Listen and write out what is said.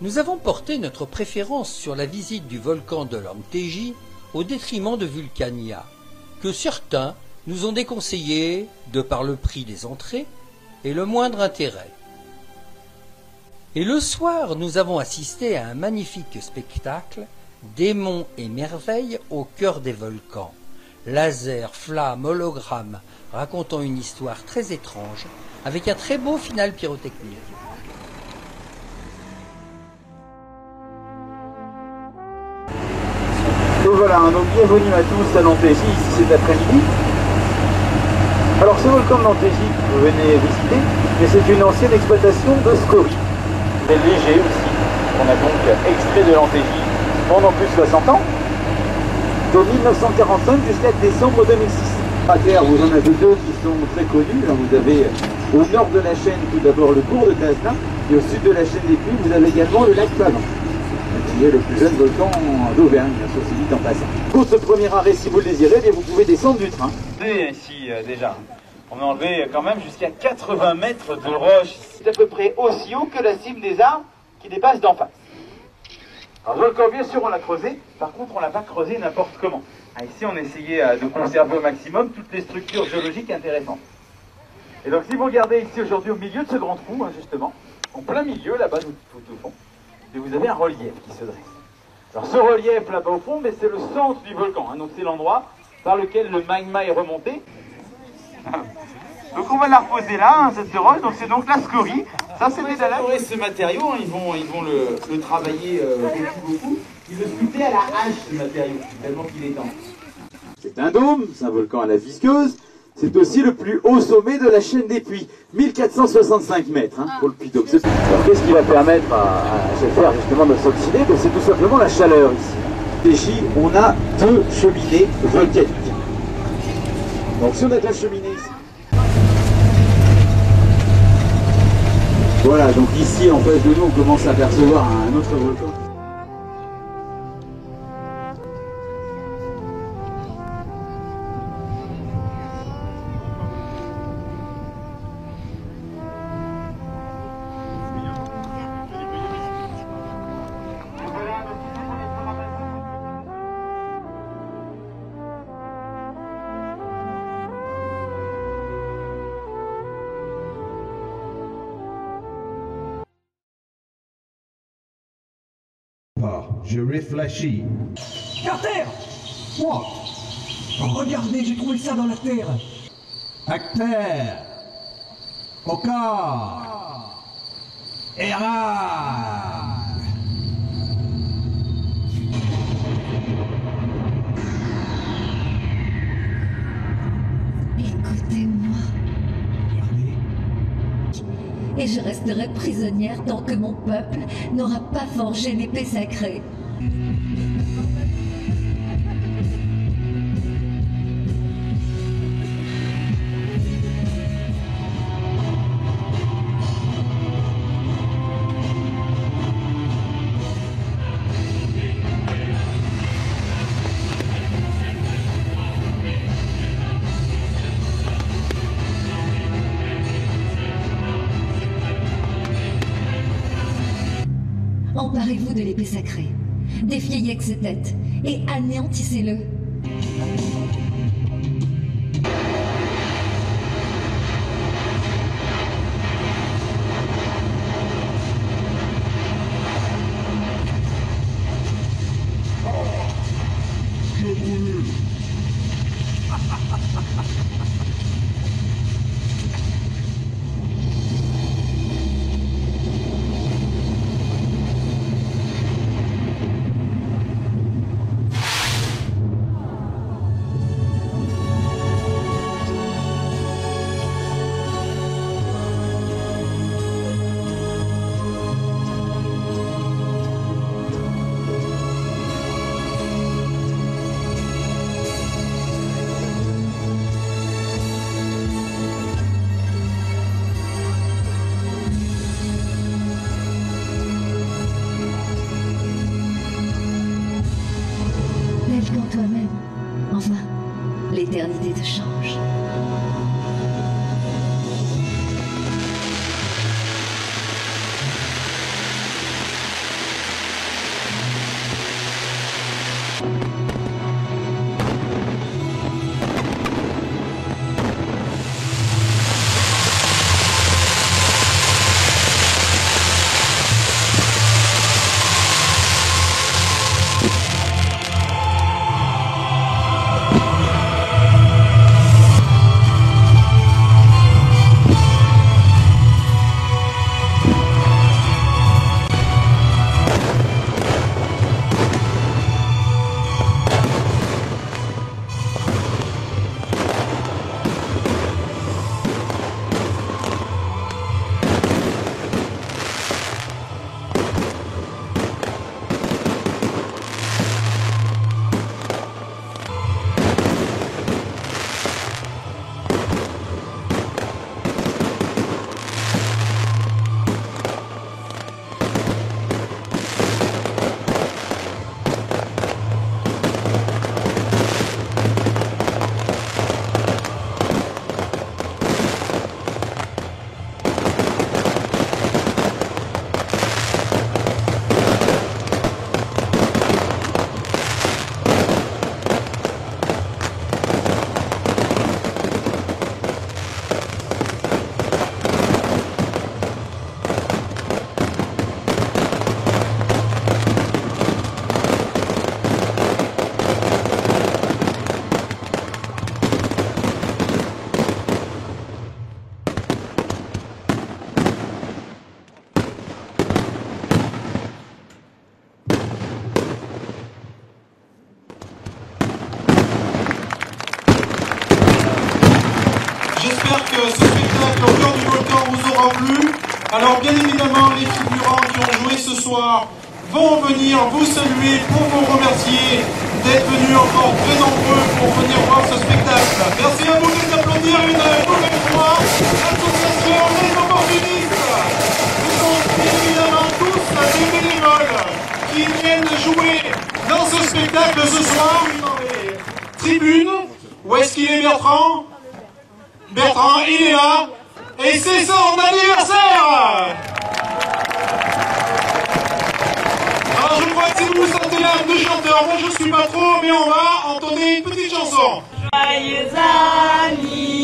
Nous avons porté notre préférence sur la visite du volcan de l'Anteji au détriment de Vulcania, que certains nous ont déconseillé de par le prix des entrées et le moindre intérêt. Et le soir, nous avons assisté à un magnifique spectacle, démons et merveilles au cœur des volcans, lasers, flammes, hologrammes, racontant une histoire très étrange, avec un très beau final pyrotechnique. Et voilà, donc bienvenue à tous à Nantéji, ici cet après-midi. Alors ce volcan de Nantéji que vous venez visiter, mais c'est une ancienne exploitation de scories. C'est léger aussi, on a donc extrait de Nantéji pendant plus de 60 ans, de 1945 jusqu'à décembre 2006. À terre, vous en avez deux qui sont très connus. Vous avez au nord de la chaîne tout d'abord le cours de Tasna, et au sud de la chaîne des Puys, vous avez également le lac Pavant, qui est le plus jeune volcan d'Auvergne, ceci dit en passant. Pour ce premier arrêt, si vous le désirez, vous pouvez descendre du train. Ici déjà, on a enlevé quand même jusqu'à 80 mètres de roche. C'est à peu près aussi haut que la cime des arbres qui dépasse d'en face. Alors le volcan, bien sûr, on l'a creusé. Par contre, on ne l'a pas creusé n'importe comment. Ici, on essayait de conserver au maximum toutes les structures géologiques intéressantes. Et donc, si vous regardez ici aujourd'hui au milieu de ce grand trou, justement, en plein milieu, là-bas, tout au fond, et vous avez un relief qui se dresse. Alors ce relief là-bas au fond, mais c'est le centre du volcan, donc c'est l'endroit par lequel le magma est remonté. Donc on va la reposer là, cette roche, donc c'est donc la scorie. Ça c'est déjà là. Ce matériau, ils vont le travailler beaucoup. Ils le sculptaient à la hache, ce matériau, tellement qu'il est dense. C'est un dôme, c'est un volcan à la visqueuse. C'est aussi le plus haut sommet de la chaîne des Puys, 1465 mètres pour le Puy d'Aume. Alors qu'est-ce qui va permettre à cette terre justement de s'oxyder? C'est tout simplement la chaleur ici. Ici, on a deux cheminées volcaniques. Donc si on a deux cheminées ici. Voilà, donc ici en face de nous, on commence à apercevoir un autre volcan. Je réfléchis. Carter! Moi! Regardez, j'ai trouvé ça dans la terre! Acteur! Oka! Era! Écoutez-moi. Et je resterai prisonnière tant que mon peuple n'aura pas forgé l'épée sacrée. Emparez-vous de l'épée sacrée, défiez Yek-Setet et anéantissez-le. Lève-toi toi-même. Enfin, l'éternité te change. plu. Alors bien évidemment, les figurants qui ont joué ce soir vont venir vous saluer pour vous remercier d'être venus encore très nombreux pour venir voir ce spectacle. Merci à vous de nous applaudir une nouvelle fois. L'association Les Opportunistes. Ce sont bien évidemment tous des bénévoles qui viennent jouer dans ce spectacle ce soir. Dans les tribunes. Où est-ce qu'il est, Bertrand? Bertrand, il est là. Et c'est son anniversaire! Alors je crois que si vous vous sentez là, deux chanteurs, moi je suis pas trop, mais on va entonner une petite chanson. Joyeux anniversaire!